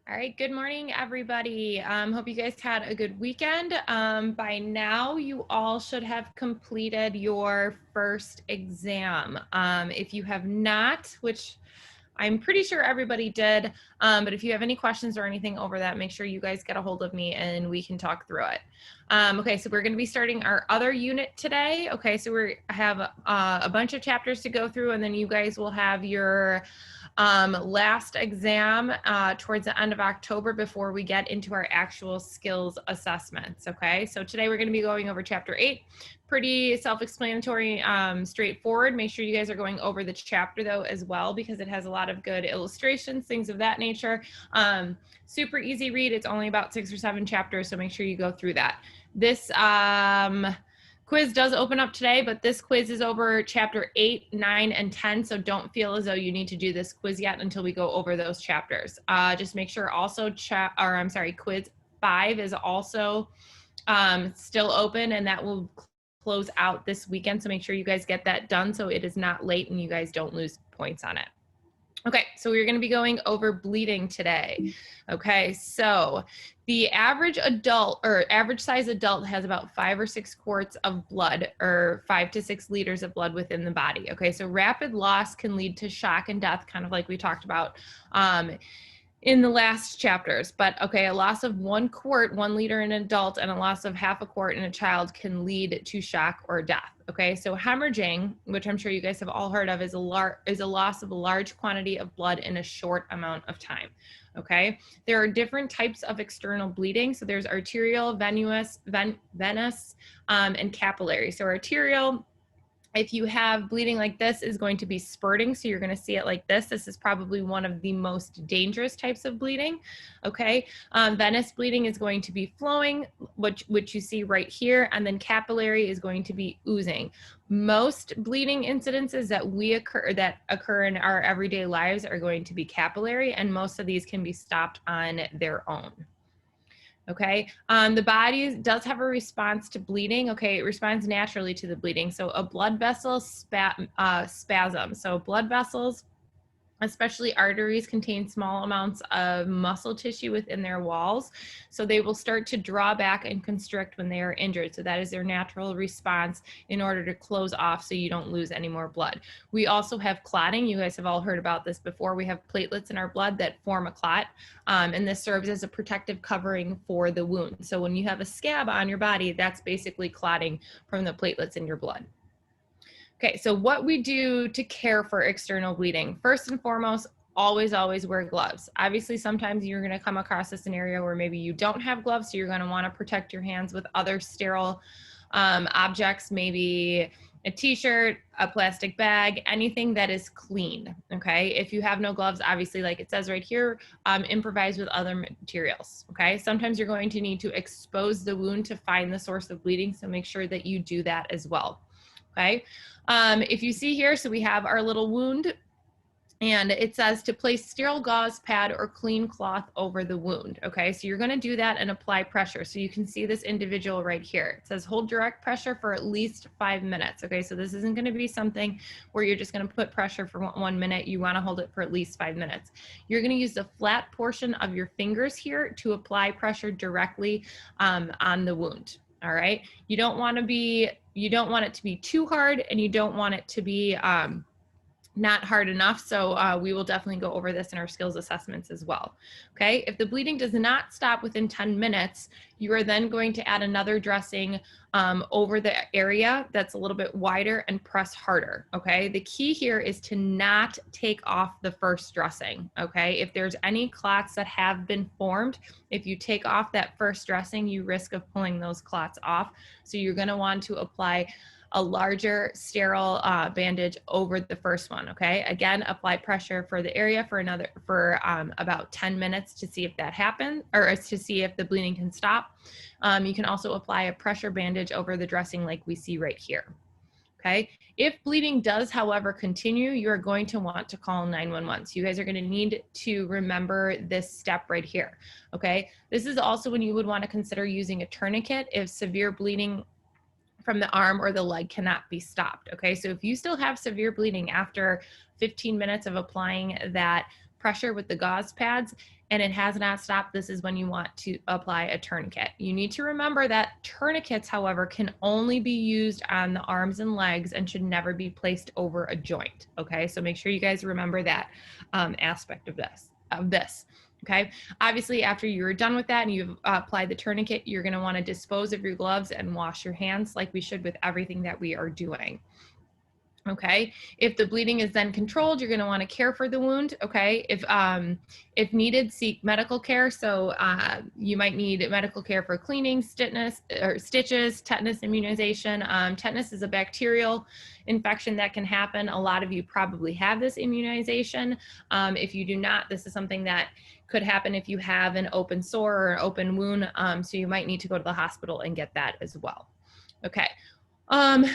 All right, good morning, everybody. Hope you guys had a good weekend. By now, you all should have completed your first exam. If you have not, which I'm pretty sure everybody did, but if you have any questions or anything over that, make sure you guys get a hold of me and we can talk through it. Okay, so we're going to be starting our other unit today. Okay, so we have a bunch of chapters to go through, and then you guys will have your last exam towards the end of October before we get into our actual skills assessments. Okay, so today we're going to be going over chapter 8. Pretty self-explanatory, straightforward. Make sure you guys are going over the chapter though as well, because it has a lot of good illustrations, things of that nature. Super easy read. It's only about 6 or 7 chapters, so make sure you go through that. This quiz does open up today, but this quiz is over chapter 8, 9, and 10, so don't feel as though you need to do this quiz yet until we go over those chapters. Just make sure also quiz 5 is also still open, and that will close out this weekend, so make sure you guys get that done so it is not late and you guys don't lose points on it. Okay, so we're going to be going over bleeding today. Okay, so the average adult or average size adult has about 5 or 6 quarts of blood, or 5 to 6 liters of blood within the body. Okay, so rapid loss can lead to shock and death, kind of like we talked about in the last chapters. But okay, a loss of 1 quart, 1 liter in an adult, and a loss of half a quart in a child can lead to shock or death. Okay, so hemorrhaging, which I'm sure you guys have all heard of, is a loss of a large quantity of blood in a short amount of time. Okay, there are different types of external bleeding. So there's arterial, venous, and capillary. So arterial, if you have bleeding like this, is going to be spurting. So you're going to see it like this. This is probably one of the most dangerous types of bleeding. Okay. Venous bleeding is going to be flowing, which you see right here. And then capillary is going to be oozing. Most bleeding incidences that occur in our everyday lives are going to be capillary, and most of these can be stopped on their own. Okay, the body does have a response to bleeding. Okay, it responds naturally to the bleeding. So a blood vessel spasm. So blood vessels, especially arteries, contain small amounts of muscle tissue within their walls. So they will start to draw back and constrict when they are injured. So that is their natural response in order to close off so you don't lose any more blood. We also have clotting. You guys have all heard about this before. We have platelets in our blood that form a clot, and this serves as a protective covering for the wound. So when you have a scab on your body, that's basically clotting from the platelets in your blood. Okay, so what we do to care for external bleeding. First and foremost, always wear gloves. Obviously, sometimes you're going to come across a scenario where maybe you don't have gloves, so you're going to want to protect your hands with other sterile objects, maybe a t-shirt, a plastic bag, anything that is clean. Okay, if you have no gloves, obviously, like it says right here, improvise with other materials. Okay, sometimes you're going to need to expose the wound to find the source of bleeding, so make sure that you do that as well. Okay, if you see here, so we have our little wound, and it says to place sterile gauze pad or clean cloth over the wound. Okay, so you're going to do that and apply pressure. So you can see this individual right here. It says hold direct pressure for at least 5 minutes. Okay, so this isn't going to be something where you're just going to put pressure for 1 minute. You want to hold it for at least 5 minutes. You're going to use the flat portion of your fingers here to apply pressure directly on the wound. All right, you don't want it to be too hard, and you don't want it to be not hard enough. So we will definitely go over this in our skills assessments as well. Okay, if the bleeding does not stop within 10 minutes, you are then going to add another dressing over the area that's a little bit wider and press harder. Okay, the key here is to not take off the first dressing. Okay, if there's any clots that have been formed, if you take off that first dressing, you risk of pulling those clots off. So you're going to want to apply a larger sterile bandage over the first one. Okay, again, apply pressure for the area for about 10 minutes to see if that happens, or to see if the bleeding can stop. You can also apply a pressure bandage over the dressing like we see right here. Okay, if bleeding does, however, continue, you're going to want to call 911. So you guys are going to need to remember this step right here. Okay, this is also when you would want to consider using a tourniquet if severe bleeding from the arm or the leg cannot be stopped. Okay, so if you still have severe bleeding after 15 minutes of applying that pressure with the gauze pads and it has not stopped, this is when you want to apply a tourniquet. You need to remember that tourniquets, however, can only be used on the arms and legs and should never be placed over a joint. Okay, so make sure you guys remember that aspect of this. Okay, obviously after you're done with that and you've applied the tourniquet, you're going to want to dispose of your gloves and wash your hands like we should with everything that we are doing. Okay, if the bleeding is then controlled, you're going to want to care for the wound. Okay, if needed, seek medical care. So you might need medical care for cleaning, stitches, tetanus immunization. Tetanus is a bacterial infection that can happen. A lot of you probably have this immunization. If you do not, this is something that could happen if you have an open sore or an open wound. So you might need to go to the hospital and get that as well. Okay.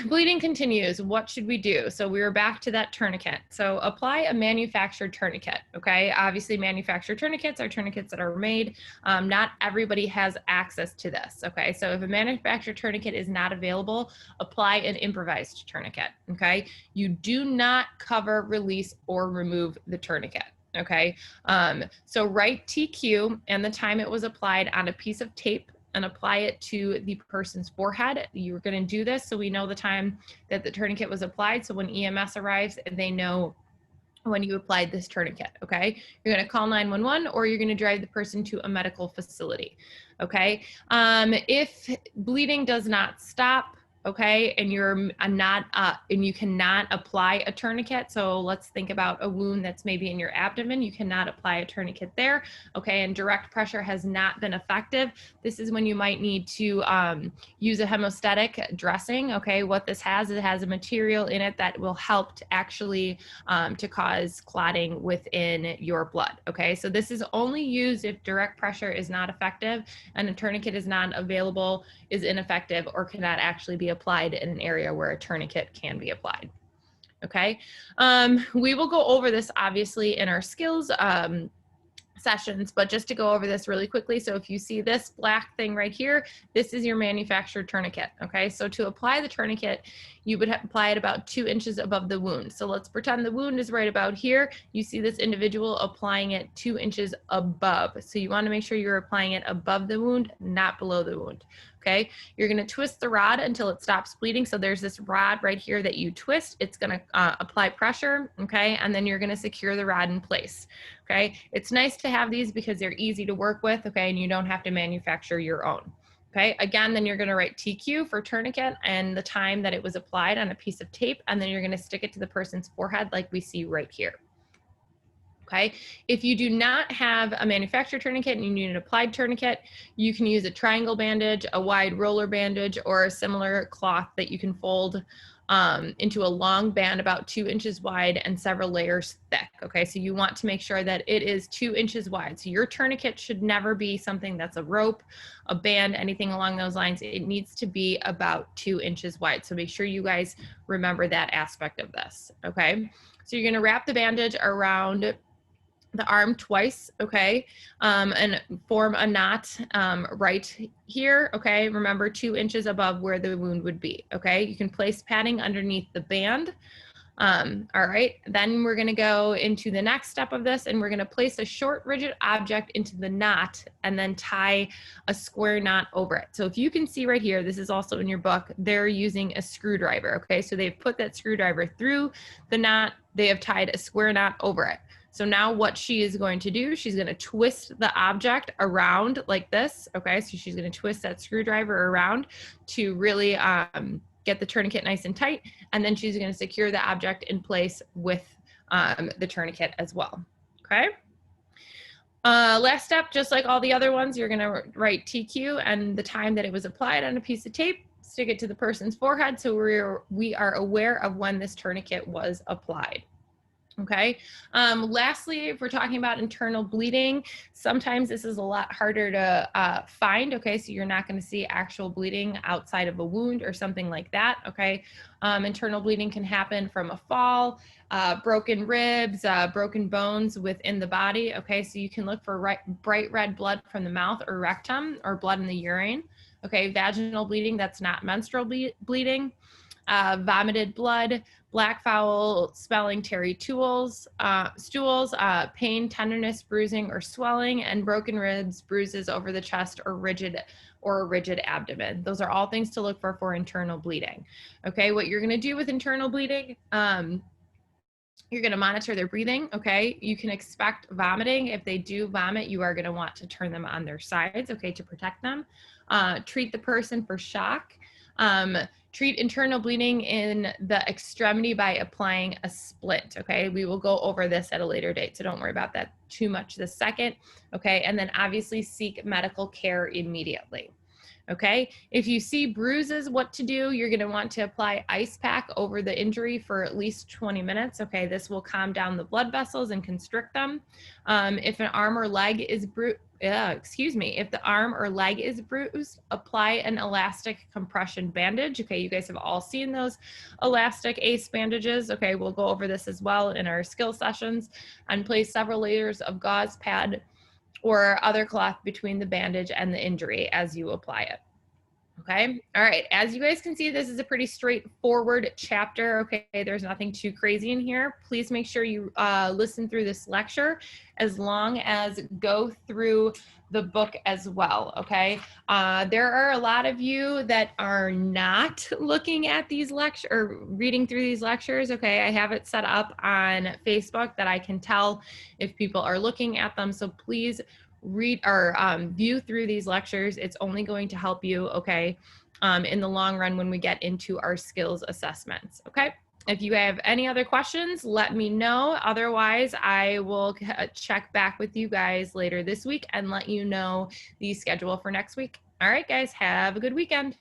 Bleeding continues. What should we do? So we were back to that tourniquet. So apply a manufactured tourniquet. Okay. Obviously manufactured tourniquets are tourniquets that are made. Not everybody has access to this. Okay. So if a manufactured tourniquet is not available, apply an improvised tourniquet. Okay. You do not cover, release, or remove the tourniquet. Okay. So write TQ and the time it was applied on a piece of tape and apply it to the person's forehead. You're going to do this so we know the time that the tourniquet was applied. So when EMS arrives, they know when you applied this tourniquet, okay? You're going to call 911 or you're going to drive the person to a medical facility, okay? If bleeding does not stop, okay, and you're not, and you cannot apply a tourniquet, so let's think about a wound that's maybe in your abdomen, you cannot apply a tourniquet there, okay, and direct pressure has not been effective, this is when you might need to use a hemostatic dressing, okay? What this has, it has a material in it that will help to actually to cause clotting within your blood, okay? So this is only used if direct pressure is not effective and a tourniquet is not available, is ineffective, or cannot actually be applied in an area where a tourniquet can be applied. Okay, we will go over this obviously in our skills sessions, but just to go over this really quickly. So if you see this black thing right here, this is your manufactured tourniquet. Okay, so to apply the tourniquet, you would apply it about 2 inches above the wound. So let's pretend the wound is right about here. You see this individual applying it 2 inches above. So you want to make sure you're applying it above the wound, not below the wound. Okay, you're going to twist the rod until it stops bleeding. So there's this rod right here that you twist. It's going to apply pressure, okay, and then you're going to secure the rod in place. Okay, it's nice to have these because they're easy to work with, okay, and you don't have to manufacture your own. Okay, again, then you're going to write TQ for tourniquet and the time that it was applied on a piece of tape, and then you're going to stick it to the person's forehead like we see right here. Okay, if you do not have a manufactured tourniquet and you need an applied tourniquet, you can use a triangle bandage, a wide roller bandage, or a similar cloth that you can fold into a long band about 2 inches wide and several layers thick. Okay, so you want to make sure that it is 2 inches wide. So your tourniquet should never be something that's a rope, a band, anything along those lines. It needs to be about 2 inches wide. So make sure you guys remember that aspect of this. Okay, so you're going to wrap the bandage around the arm twice, okay, and form a knot right here, okay? Remember 2 inches above where the wound would be, okay? You can place padding underneath the band. All right, then we're gonna go into the next step of this and we're gonna place a short rigid object into the knot and then tie a square knot over it. So if you can see right here, this is also in your book, they're using a screwdriver, okay? So they've put that screwdriver through the knot, they have tied a square knot over it. So now what she is going to do, she's going to twist the object around like this, okay? So she's going to twist that screwdriver around to really get the tourniquet nice and tight, and then she's going to secure the object in place with the tourniquet as well, okay? Last step, just like all the other ones, you're going to write TQ and the time that it was applied on a piece of tape, stick it to the person's forehead so we are aware of when this tourniquet was applied. Okay. Lastly, if we're talking about internal bleeding, sometimes this is a lot harder to find. Okay. So you're not going to see actual bleeding outside of a wound or something like that. Okay. Internal bleeding can happen from a fall, broken ribs, broken bones within the body. Okay. So you can look for bright red blood from the mouth or rectum or blood in the urine. Okay. Vaginal bleeding, that's not menstrual bleeding. Vomited blood, black fowl spelling terry stools, pain, tenderness, bruising, or swelling, and broken ribs, bruises over the chest, or a rigid abdomen. Those are all things to look for internal bleeding. Okay, what you're going to do with internal bleeding, you're going to monitor their breathing. Okay, you can expect vomiting. If they do vomit, you are going to want to turn them on their sides, okay, to protect them. Treat the person for shock. Treat internal bleeding in the extremity by applying a splint, okay? We will go over this at a later date, so don't worry about that too much this second, okay? And then obviously seek medical care immediately. Okay, if you see bruises, what to do, you're going to want to apply ice pack over the injury for at least 20 minutes. Okay, this will calm down the blood vessels and constrict them. If an arm or leg is if the arm or leg is bruised, apply an elastic compression bandage. Okay, you guys have all seen those elastic ACE bandages. Okay, we'll go over this as well in our skill sessions, and place several layers of gauze pad or other cloth between the bandage and the injury as you apply it. Okay. All right. As you guys can see, this is a pretty straightforward chapter. Okay. There's nothing too crazy in here. Please make sure you listen through this lecture as long as go through the book as well. Okay. There are a lot of you that are not looking at these lectures or reading through these lectures. Okay. I have it set up on Facebook that I can tell if people are looking at them. So please read or view through these lectures. It's only going to help you, okay, in the long run when we get into our skills assessments, okay? If you have any other questions, let me know. Otherwise, I will check back with you guys later this week and let you know the schedule for next week. All right, guys, have a good weekend.